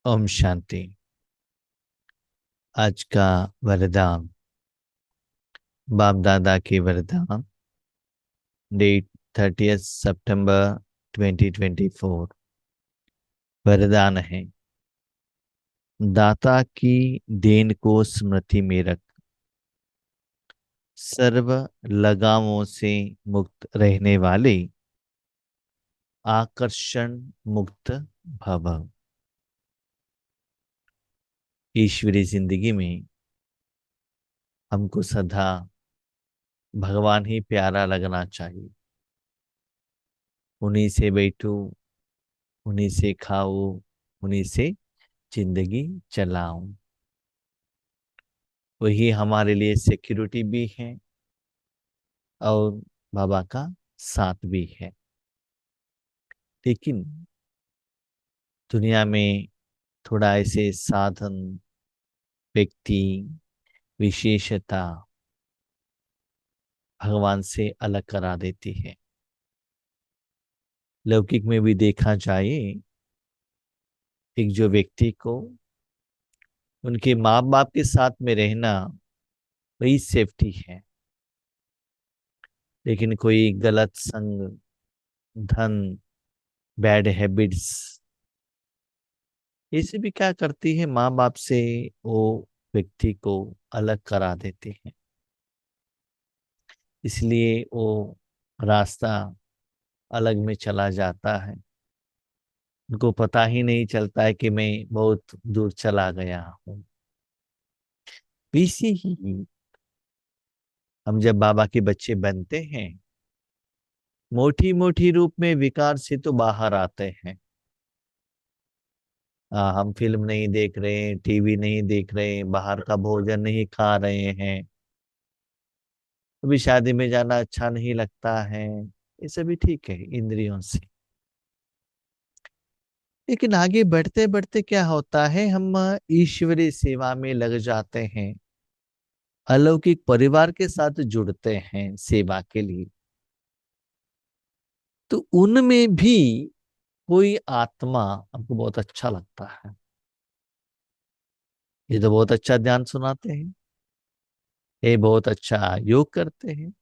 ओम शांति। आज का वरदान बाप दादा की वरदान, डेट 30 सितंबर 2024। वरदान है, दाता की देन को स्मृति में रख, सर्व लगावों से मुक्त रहने वाले आकर्षण मुक्त भव। ईश्वरी जिंदगी में हमको सदा भगवान ही प्यारा लगना चाहिए। उन्हीं से बैठो, उन्हीं से खाओ, उन्हीं से जिंदगी चलाऊं। वही हमारे लिए सिक्योरिटी भी है और बाबा का साथ भी है। लेकिन दुनिया में थोड़ा ऐसे साधन, व्यक्ति, विशेषता भगवान से अलग करा देती है। लौकिक में भी देखा जाए, एक जो व्यक्ति को उनके माँ बाप के साथ में रहना वही सेफ्टी है। लेकिन कोई गलत संग, धन, बैड हैबिट्स, ऐसे भी क्या करती है, माँ बाप से वो व्यक्ति को अलग करा देते हैं। इसलिए वो रास्ता अलग में चला जाता है। उनको पता ही नहीं चलता है कि मैं बहुत दूर चला गया हूँ। वैसे ही हम जब बाबा के बच्चे बनते हैं, मोटी मोटी रूप में विकार से तो बाहर आते हैं। हम फिल्म नहीं देख रहे हैं, टीवी नहीं देख रहे हैं, बाहर का भोजन नहीं खा रहे हैं, अभी शादी में जाना अच्छा नहीं लगता है। ये सभी ठीक है इंद्रियों से। लेकिन आगे बढ़ते बढ़ते क्या होता है, हम ईश्वरीय सेवा में लग जाते हैं, अलौकिक परिवार के साथ जुड़ते हैं सेवा के लिए। तो उनमें भी कोई आत्मा हमको बहुत अच्छा लगता है। ये तो बहुत अच्छा ध्यान सुनाते हैं, ये बहुत अच्छा योग करते हैं,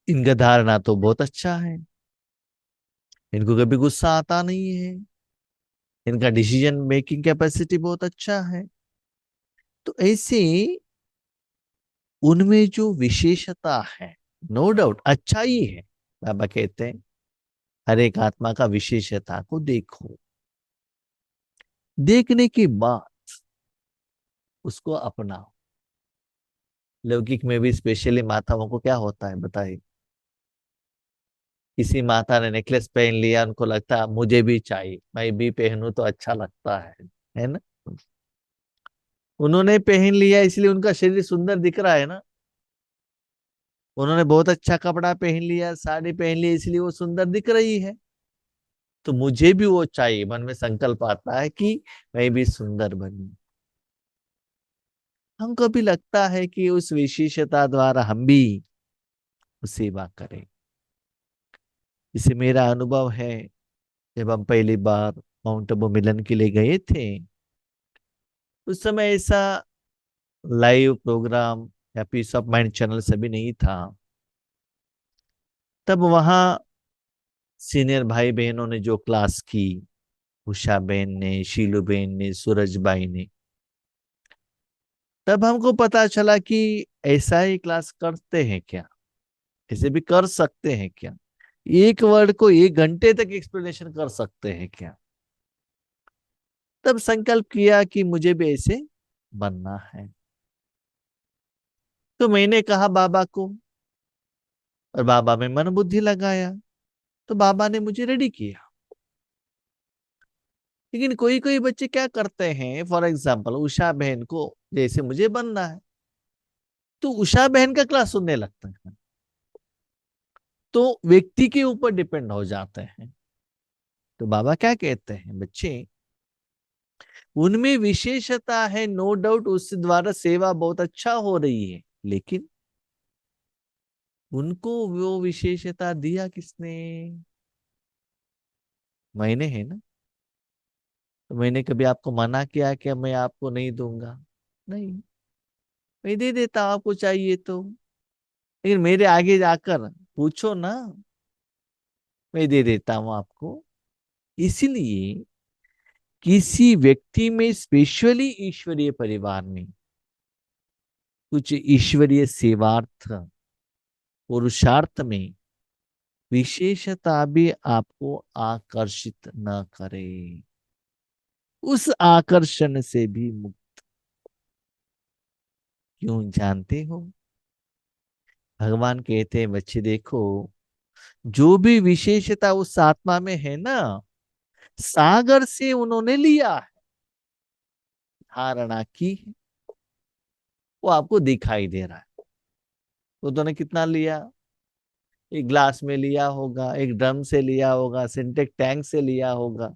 इनका धारणा तो बहुत अच्छा है, इनको कभी गुस्सा आता नहीं है, इनका डिसीजन मेकिंग कैपेसिटी बहुत अच्छा है। तो ऐसे उनमें जो विशेषता है, नो डाउट अच्छा ही है। बाबा कहते हैं हर एक आत्मा का विशेषता को देखो, देखने के बाद उसको अपनाओ। लौकिक में भी स्पेशली माताओं को क्या होता है बताइए। किसी माता ने नेकलेस पहन लिया, उनको लगता है मुझे भी चाहिए, मैं भी पहनूं तो अच्छा लगता है ना। उन्होंने पहन लिया इसलिए उनका शरीर सुंदर दिख रहा है ना। उन्होंने बहुत अच्छा कपड़ा पहन लिया, साड़ी पहन ली, इसलिए वो सुंदर दिख रही है। तो मुझे भी वो चाहिए, मन में संकल्प आता है कि मैं भी सुंदर बनूं। हमको भी लगता है कि उस विशेषता द्वारा हम भी सेवा करें। इसे मेरा अनुभव है, जब हम पहली बार माउंट आबू मिलन के लिए गए थे, उस समय ऐसा लाइव प्रोग्राम या पीस ऑफ माइंड चैनल सभी नहीं था। तब वहां सीनियर भाई बहनों ने जो क्लास की, उषा बहन ने, शीलू बहन ने, सूरज भाई ने, तब हमको पता चला कि ऐसा ही क्लास करते हैं क्या, ऐसे भी कर सकते हैं क्या, एक वर्ड को 1 घंटे तक एक्सप्लेनेशन कर सकते हैं क्या। तब संकल्प किया कि मुझे भी ऐसे बनना है। तो मैंने कहा बाबा को, और बाबा में मन बुद्धि लगाया, तो बाबा ने मुझे रेडी किया। लेकिन कोई कोई बच्चे क्या करते हैं, फॉर एग्जाम्पल उषा बहन को जैसे मुझे बनना है, तो उषा बहन का क्लास सुनने लगते हैं, तो व्यक्ति के ऊपर डिपेंड हो जाते हैं। तो बाबा क्या कहते हैं, बच्चे उनमें विशेषता है, नो डाउट, उस द्वारा सेवा बहुत अच्छा हो रही है, लेकिन उनको वो विशेषता दिया किसने? मैंने, है ना। तो मैंने कभी आपको मना किया कि मैं आपको नहीं दूंगा? नहीं, मैं दे देता हूं आपको चाहिए तो। लेकिन मेरे आगे जाकर पूछो ना, मैं दे देता हूं आपको। इसलिए किसी व्यक्ति में, स्पेशली ईश्वरीय परिवार में, कुछ ईश्वरीय सेवार्थ, पुरुषार्थ में विशेषता भी आपको आकर्षित न करे। उस आकर्षण से भी मुक्त क्यों जानते हो? भगवान कहते हैं बच्चे देखो, जो भी विशेषता उस आत्मा में है ना, सागर से उन्होंने लिया है, धारणा की है, वो आपको दिखाई दे रहा है। उन्होंने कितना लिया? एक ग्लास में लिया होगा, एक ड्रम से लिया होगा, सिंटेक टैंक से लिया होगा,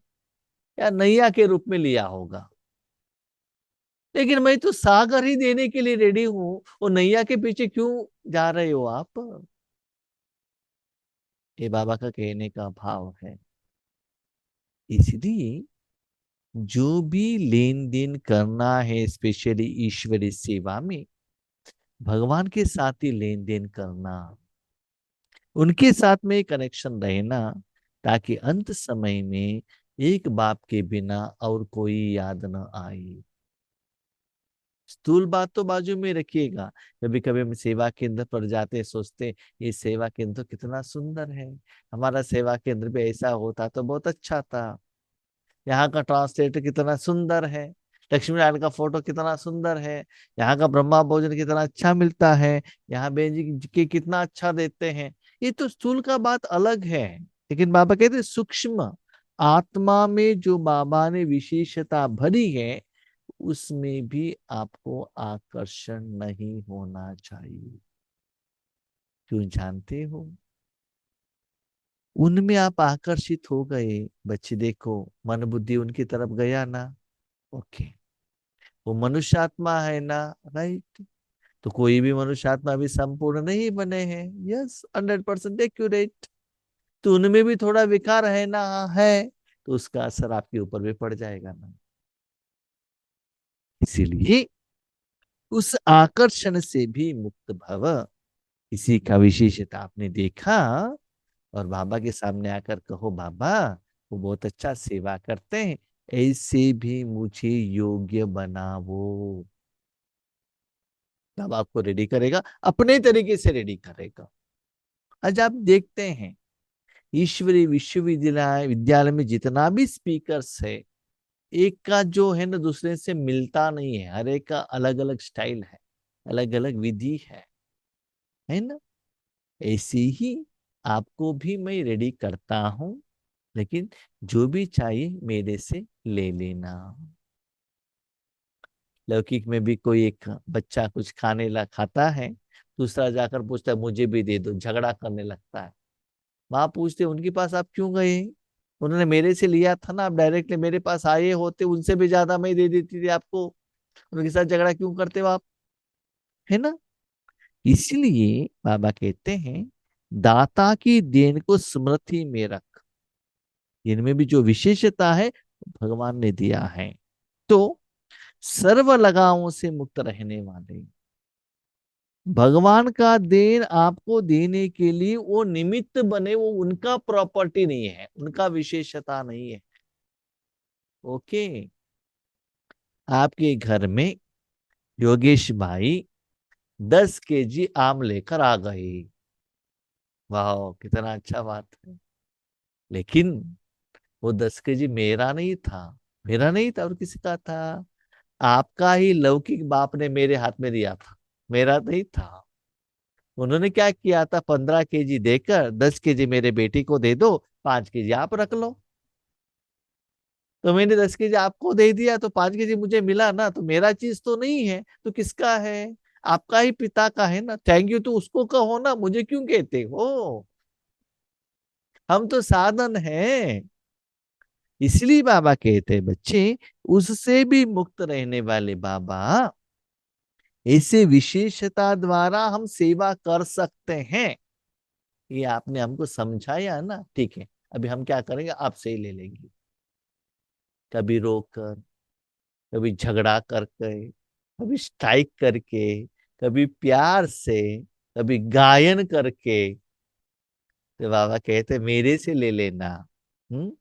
या नैया के रूप में लिया होगा। लेकिन मैं तो सागर ही देने के लिए रेडी हूं, और नैया के पीछे क्यों जा रहे हो आप? ये बाबा का कहने का भाव है। इसलिए जो भी लेन देन करना है, स्पेशली ईश्वरी सेवा में, भगवान के साथ ही लेन देन करना, उनके साथ में कनेक्शन रहना, ताकि अंत समय में एक बाप के बिना और कोई याद न आए। स्थूल बात तो बाजू में रखिएगा। कभी कभी हम सेवा केंद्र पर जाते हैं, सोचते हैं ये सेवा केंद्र तो कितना सुंदर है, हमारा सेवा केंद्र भी ऐसा होता तो बहुत अच्छा था। यहाँ का ट्रांसलेटर कितना सुंदर है, लक्ष्मी नारायण का फोटो कितना सुंदर है, यहाँ का ब्रह्मा भोजन कितना अच्छा मिलता है, यहाँ बेन जी के कितना अच्छा देते हैं। ये तो स्थूल का बात अलग है। लेकिन बाबा कहते हैं सूक्ष्म आत्मा में जो बाबा ने विशेषता भरी है, उसमें भी आपको आकर्षण नहीं होना चाहिए। क्यों जानते हो? उनमें आप आकर्षित हो गए, बच्चे देखो, मन बुद्धि उनकी तरफ गया ना, ओके, वो मनुष्य आत्मा है ना, राइट। तो कोई भी मनुष्य आत्मा अभी संपूर्ण नहीं बने हैं, यस, 100% एक्यूरेट। तो उनमें भी थोड़ा विकार है ना, है, तो उसका असर आपके ऊपर भी पड़ जाएगा ना। इसीलिए उस आकर्षण से भी मुक्त भव। किसी का विशेषता आपने देखा, और बाबा के सामने आकर कहो बाबा वो बहुत अच्छा सेवा करते हैं, ऐसे भी मुझे योग्य बनाओ। तब आपको रेडी करेगा, अपने तरीके से रेडी करेगा। आज आप देखते हैं ईश्वरी विश्वविद्यालय विद्यालय में जितना भी स्पीकर्स है, एक का जो है ना दूसरे से मिलता नहीं है। हर एक का अलग अलग स्टाइल है, अलग अलग विधि है ना। ऐसे ही आपको भी मैं रेडी करता हूं, लेकिन जो भी चाहिए मेरे से ले लेना। लौकिक में भी कोई एक बच्चा कुछ खाने ला खाता है, दूसरा जाकर पूछता है मुझे भी दे दो, झगड़ा करने लगता है। माँ पूछते उनके पास आप क्यों गए? उन्होंने मेरे से लिया था ना, आप डायरेक्टली मेरे पास आए होते, उनसे भी ज्यादा मैं दे देती थी आपको, उनके साथ झगड़ा क्यों करते हो आप? है ना। इसलिए बाबा कहते हैं दाता की देन को स्मृति में रख। इनमें भी जो विशेषता है भगवान ने दिया है। तो सर्व लगावों से मुक्त रहने वाले भगवान का देन आपको देने के लिए वो निमित्त बने, वो उनका प्रॉपर्टी नहीं है, उनका विशेषता नहीं है। ओके। आपके घर में योगेश भाई 10 kg आम लेकर आ गए, वाह कितना अच्छा बात है। लेकिन वो 10 kg मेरा नहीं था, मेरा नहीं था, और किसी का था? आपका ही लौकिक बाप ने मेरे हाथ में दिया था, मेरा नहीं था। उन्होंने क्या किया था, 15 kg देकर 10 kg मेरे बेटी को दे दो, 5 kg आप रख लो। तो मैंने 10 kg आपको दे दिया, तो 5 kg मुझे मिला ना, तो मेरा चीज तो नहीं है, तो किसका है? आपका ही पिता का है ना। थैंक यू तो उसको कहो ना, मुझे क्यों कहते हो? हम तो साधन हैं। इसलिए बाबा कहते हैं बच्चे, उससे भी मुक्त रहने वाले बाबा, ऐसे विशेषता द्वारा हम सेवा कर सकते हैं। ये आपने हमको समझाया ना, ठीक है। अभी हम क्या करेंगे, आपसे ही ले लेंगे। कभी रोकर, कभी झगड़ा करके, कभी स्ट्राइक करके, कभी प्यार से, कभी गायन करके। तो बाबा कहते मेरे से ले लेना। हम्म।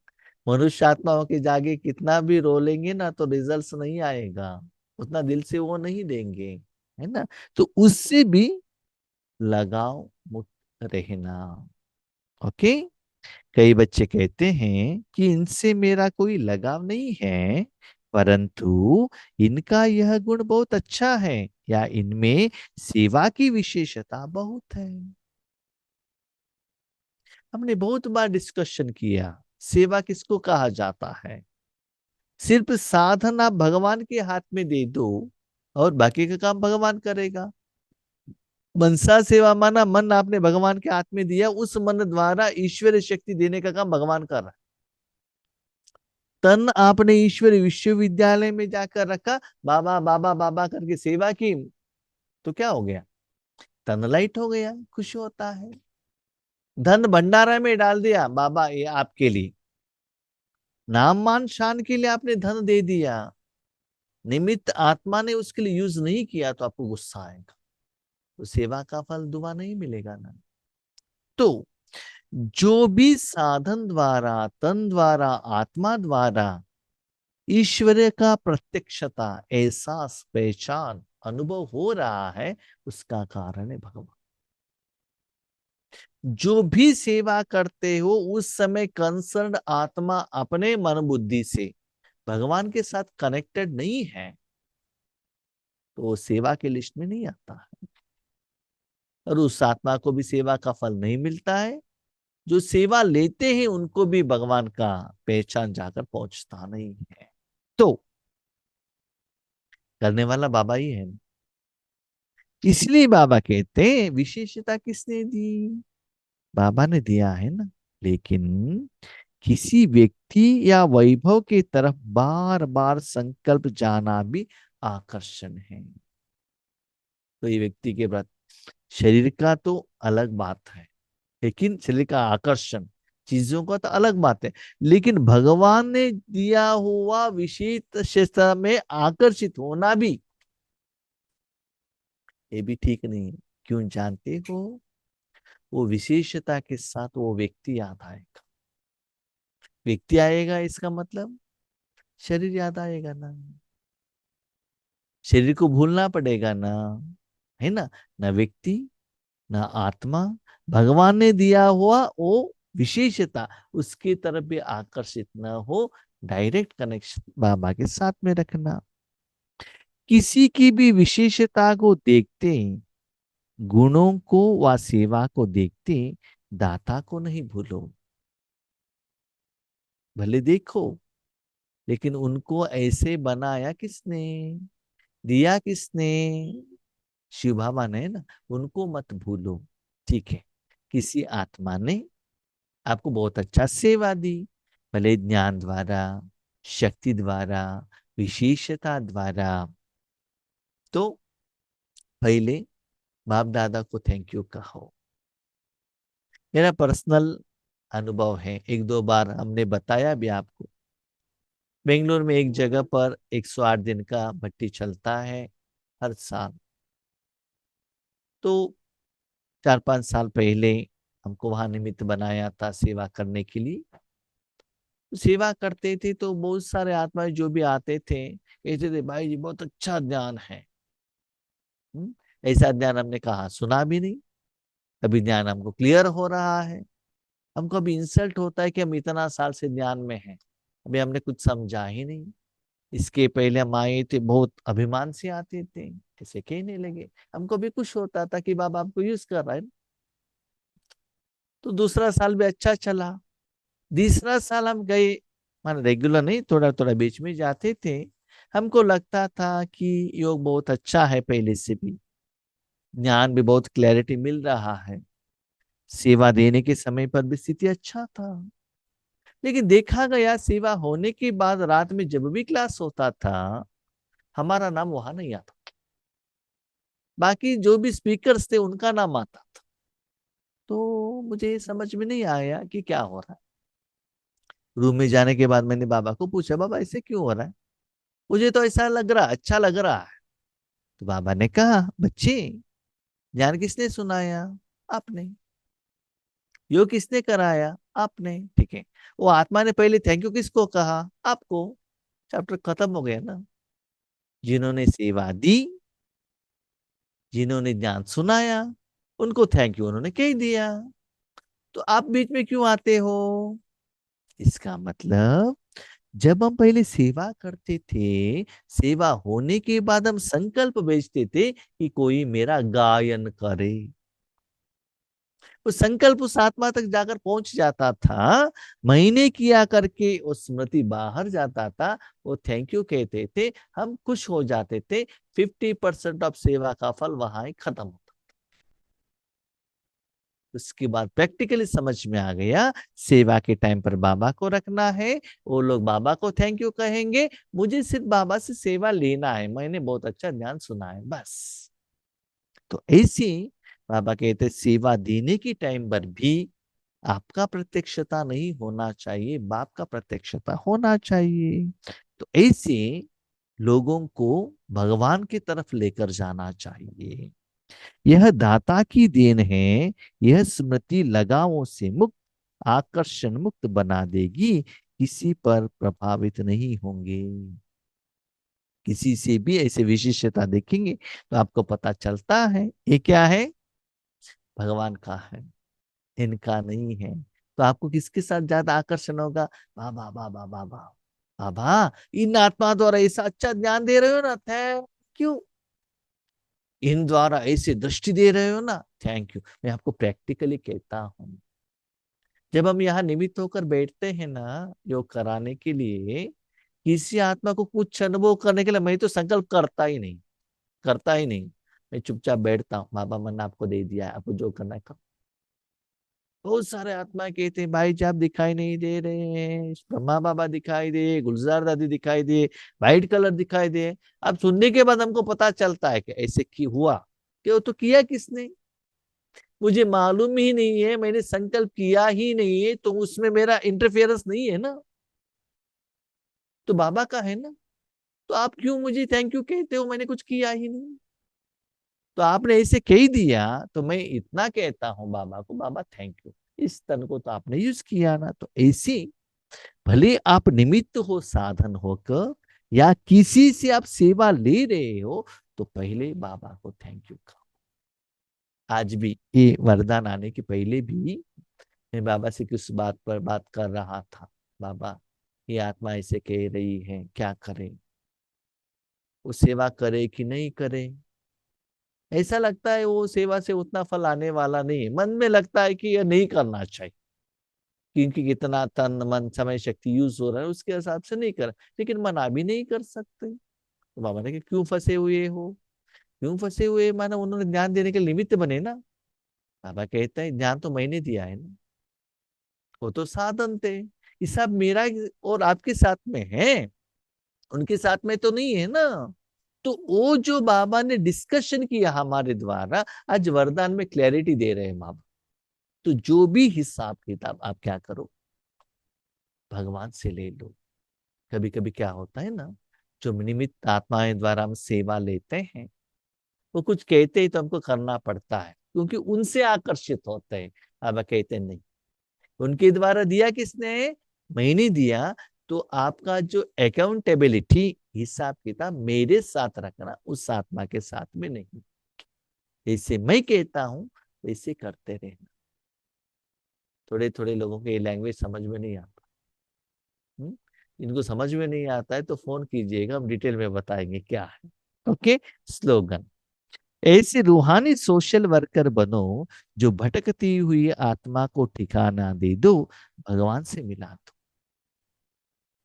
मनुष्य आत्माओं के जागे कितना भी रोलेंगे ना तो रिजल्ट्स नहीं आएगा, उतना दिल से वो नहीं देंगे, है ना। तो उससे भी लगाव मुक्त रहना। ओके। कई बच्चे कहते हैं कि इनसे मेरा कोई लगाव नहीं है, परंतु इनका यह गुण बहुत अच्छा है, या इनमें सेवा की विशेषता बहुत है। हमने बहुत बार डिस्कशन किया, सेवा किसको कहा जाता है। सिर्फ साधन आप भगवान के हाथ में दे दो और बाकी का काम भगवान करेगा। मनसा सेवा माना मन आपने भगवान के हाथ में दिया, उस मन द्वारा ईश्वरीय शक्ति देने का काम भगवान कर रहा है। तन आपने ईश्वरीय विश्वविद्यालय में जाकर रखा, बाबा बाबा बाबा करके सेवा की, तो क्या हो गया, तन लाइट हो गया, खुश होता है। धन भंडारा में डाल दिया, बाबा ये आपके लिए, नाम मान शान के लिए आपने धन दे दिया, निमित्त आत्मा ने उसके लिए यूज नहीं किया तो आपको गुस्सा आएगा, तो सेवा का फल दुआ नहीं मिलेगा ना। तो जो भी साधन द्वारा, तन द्वारा, आत्मा द्वारा ईश्वर का प्रत्यक्षता, एहसास, पहचान, अनुभव हो रहा है, उसका कारण है भगवान। जो भी सेवा करते हो उस समय कंसर्न आत्मा अपने मन बुद्धि से भगवान के साथ कनेक्टेड नहीं है, तो वो सेवा के लिस्ट में नहीं आता है, और उस आत्मा को भी सेवा का फल नहीं मिलता है। जो सेवा लेते हैं उनको भी भगवान का पहचान जाकर पहुंचता नहीं है। तो करने वाला बाबा ही है, इसलिए बाबा कहते हैं विशेषता किसने दी, बाबा ने दिया है ना। लेकिन किसी व्यक्ति या वैभव की तरफ बार बार संकल्प जाना भी आकर्षण है। तो ये व्यक्ति के प्रति शरीर का तो अलग बात है, लेकिन शरीर का आकर्षण, चीजों का तो अलग बात है, लेकिन भगवान ने दिया हुआ विशेष क्षेत्र में आकर्षित होना भी, ये भी ठीक नहीं है। क्यों जानते हो, वो विशेषता के साथ वो व्यक्ति याद आएगा। व्यक्ति आएगा इसका मतलब शरीर याद आएगा ना, शरीर को भूलना पड़ेगा ना, है ना। ना व्यक्ति, ना आत्मा, भगवान ने दिया हुआ वो विशेषता उसकी तरफ भी आकर्षित ना हो। डायरेक्ट कनेक्शन बाबा के साथ में रखना। किसी की भी विशेषता को देखते, गुणों को व सेवा को देखते, दाता को नहीं भूलो। भले देखो, लेकिन उनको ऐसे बनाया किसने, दिया किसने, शिव बाबा ने ना, उनको मत भूलो। ठीक है, किसी आत्मा ने आपको बहुत अच्छा सेवा दी, भले ज्ञान द्वारा, शक्ति द्वारा, विशेषता द्वारा, तो पहले बाप दादा को थैंक यू कहो। मेरा पर्सनल अनुभव है, एक दो बार हमने बताया भी आपको। बेंगलोर में एक जगह पर 108 दिन का भट्टी चलता है हर साल। तो 4-5 साल पहले हमको वहां निमित्त बनाया था सेवा करने के लिए। सेवा करते थे तो बहुत सारे आत्माएं जो भी आते थे कहते थे भाई जी बहुत अच्छा ज्ञान है। हम्म, ऐसा ज्ञान हमने कहा सुना भी नहीं। अभी ज्ञान हमको क्लियर हो रहा है, हमको अभी इंसल्ट होता है कि हम इतना साल से ज्ञान में हैं, अभी हमने कुछ समझा ही नहीं। इसके पहले हम आए थे बहुत अभिमान से आते थे, ऐसे कहने लगे। हमको भी कुछ होता था कि बाबा आपको यूज कर रहा है। तो दूसरा साल भी अच्छा चला। तीसरा साल हम गए, मान रेगुलर नहीं, थोड़ा थोड़ा बीच में जाते थे। हमको लगता था कि योग बहुत अच्छा है, पहले से भी ज्ञान भी बहुत क्लैरिटी मिल रहा है, सेवा देने के समय पर भी स्थिति अच्छा था। लेकिन देखा गया सेवा होने के बाद रात में जब भी क्लास होता था हमारा नाम वहां नहीं आता, बाकी जो भी स्पीकर्स थे उनका नाम आता था। तो मुझे समझ में नहीं आया कि क्या हो रहा है। रूम में जाने के बाद मैंने बाबा को पूछा, बाबा ऐसे क्यों हो रहा है? मुझे तो ऐसा लग रहा, अच्छा लग रहा है। तो बाबा ने कहा, बच्चे, ज्ञान किसने सुनाया? आपने। योग किसने कराया? आपने। ठीक है, वो आत्मा ने पहले थैंक यू किसको कहा? आपको। चैप्टर खत्म हो गया ना। जिन्होंने सेवा दी, जिन्होंने ज्ञान सुनाया, उनको थैंक यू उन्होंने कह दिया। तो आप बीच में क्यों आते हो? इसका मतलब, जब हम पहले सेवा करते थे, सेवा होने के बाद हम संकल्प भेजते थे कि कोई मेरा गायन करे। वो संकल्प उस आत्मा तक जाकर पहुंच जाता था। महीने किया करके वो स्मृति बाहर जाता था। वो थैंक यू कहते थे, हम खुश हो जाते थे। 50% ऑफ सेवा का फल वहां ही खत्म होता। उसके बाद प्रैक्टिकली समझ में आ गया, सेवा के टाइम पर बाबा को रखना है। वो लोग बाबा को थैंक यू कहेंगे, मुझे सिर्फ बाबा से सेवा लेना है, मैंने बहुत अच्छा ज्ञान सुना है, बस। तो ऐसी बाबा कहते, सेवा देने की टाइम पर भी आपका प्रत्यक्षता नहीं होना चाहिए, बाप का प्रत्यक्षता होना चाहिए। तो ऐसे लोगों को भगवान की तरफ लेकर जाना चाहिए। यह दाता की देन है। यह स्मृति लगावों से मुक्त, आकर्षण मुक्त बना देगी। किसी पर प्रभावित नहीं होंगे। किसी से भी ऐसे विशेषता देखेंगे तो आपको पता चलता है ये क्या है, भगवान का है, इनका नहीं है। तो आपको किसके साथ ज्यादा आकर्षण होगा? बाबा बाबा बाबा। बाबा, इन आत्मा द्वारा ऐसा अच्छा ज्ञान दे रहे हो ना, थैंक यू। इन द्वारा ऐसे दृष्टि दे रहे हो ना, थैंक यू। मैं आपको प्रैक्टिकली कहता हूँ, जब हम यहाँ निमित्त होकर बैठते हैं ना योग कराने के लिए, किसी आत्मा को कुछ अनुभव करने के लिए मैं तो संकल्प करता ही नहीं, करता ही नहीं। मैं चुपचाप बैठता हूँ, बाबा मन आपको दे दिया है, आपको जो करना है करो। बहुत सारे आत्मा कहते हैं, भाई साहब दिखाई नहीं दे रहे हैं, ब्रह्मा बाबा दिखाई दे, गुलजार दादी दिखाई दे, वाइट कलर दिखाई दे। अब सुनने के बाद हमको पता चलता है कि ऐसे की हुआ, कि वो तो किया किसने, मुझे मालूम ही नहीं है, मैंने संकल्प किया ही नहीं है, तो उसमें मेरा इंटरफेरेंस नहीं है ना, तो बाबा का है ना। तो आप क्यों मुझे थैंक यू कहते हो, मैंने कुछ किया ही नहीं। तो आपने ऐसे कह दिया, तो मैं इतना कहता हूँ बाबा को, बाबा थैंक यू, इस तन को तो आपने यूज किया ना। तो ऐसी, भले आप निमित्त हो साधन होकर, या किसी से आप सेवा ले रहे हो, तो पहले बाबा को थैंक यू कहो। आज भी ये वरदान आने के पहले भी मैं बाबा से किस बात पर बात कर रहा था, बाबा ये आत्मा ऐसे कह रही है, क्या करे, वो सेवा करे कि नहीं करे। ऐसा लगता है वो सेवा से उतना फल आने वाला नहीं है, मन में लगता है कि यह नहीं करना चाहिए, क्योंकि कितना तन मन समय शक्ति यूज हो रहा है उसके हिसाब से नहीं कर, लेकिन मना भी नहीं कर सकते। तो बाबा ने कहा, क्यों फंसे हुए हो? क्यों फंसे हुए माना, उन्होंने ज्ञान देने के निमित्त बने ना। बाबा कहते हैं, ज्ञान तो मैंने दिया है ना, वो तो साधन थे, ये सब मेरा और आपके साथ में है, उनके साथ में तो नहीं है ना। तो वो जो बाबा ने डिस्कशन किया हमारे द्वारा, आज वरदान में क्लैरिटी दे रहे हैं बाबा। तो जो भी हिसाब किताब आप क्या करो, भगवान से ले लो। कभी कभी क्या होता है ना, जो निमित्त आत्माएं द्वारा हम सेवा लेते हैं, वो कुछ कहते ही तो हमको करना पड़ता है, क्योंकि उनसे आकर्षित होते हैं। अब कहते नहीं, उनके द्वारा दिया किसने? मैंने दिया। तो आपका जो अकाउंटेबिलिटी, हिसाब किताब मेरे साथ रखना, उस आत्मा के साथ में नहीं। जैसे मैं कहता हूं वैसे करते रहना। थोड़े थोड़े लोगों के ये लैंग्वेज समझ में नहीं आता। इनको समझ में नहीं आता है तो फोन कीजिएगा, हम डिटेल में बताएंगे क्या है। ओके। स्लोगन, ऐसे रूहानी सोशल वर्कर बनो, जो भटकती हुई आत्मा को ठिकाना दे दो, भगवान से मिला दो।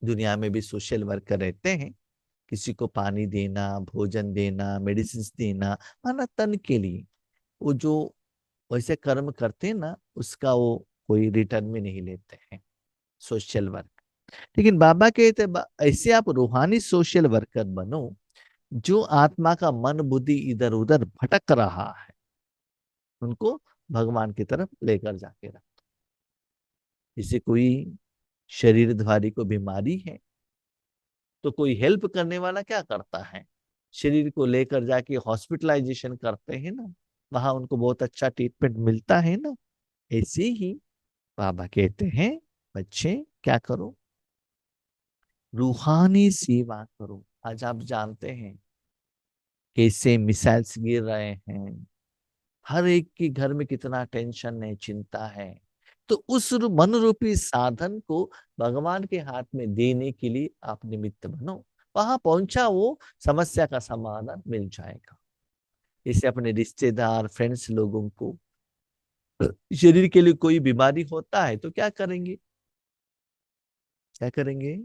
दुनिया में भी सोशल वर्कर रहते हैं, किसी को पानी देना, भोजन देना, मेडिसिन देना, माना तन के लिए। वो जो वैसे कर्म करते हैं ना, उसका वो कोई रिटर्न में नहीं लेते हैं, सोशल वर्क। लेकिन बाबा कहते ऐसे आप रूहानी सोशल वर्कर बनो, जो आत्मा का मन बुद्धि इधर उधर भटक रहा है, उनको भगवान की तरफ लेकर जाके रख। जैसे कोई शरीरधारी को बीमारी है तो कोई हेल्प करने वाला क्या करता है, शरीर को लेकर जाके हॉस्पिटलाइजेशन करते हैं ना, वहां उनको बहुत अच्छा ट्रीटमेंट मिलता है ना। ऐसे ही बाबा कहते हैं बच्चे क्या करो, रूहानी सेवा करो। आज आप जानते हैं कैसे मिसाइल्स गिर रहे हैं, हर एक के घर में कितना टेंशन है, चिंता है। तो उस मन रूपी साधन को भगवान के हाथ में देने के लिए आप निमित्त बनो, वहां पहुंचा वो समस्या का समाधान मिल जाएगा। जैसे अपने रिश्तेदार फ्रेंड्स लोगों को शरीर के लिए कोई बीमारी होता है तो क्या करेंगे, क्या करेंगे,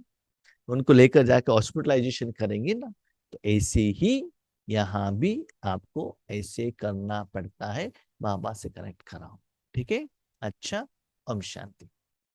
उनको लेकर जाकर हॉस्पिटलाइजेशन करेंगे ना। तो ऐसे ही यहाँ भी आपको ऐसे करना पड़ता है, बाबा से कनेक्ट कराओ। ठीक है, अच्छा, ओम शांति।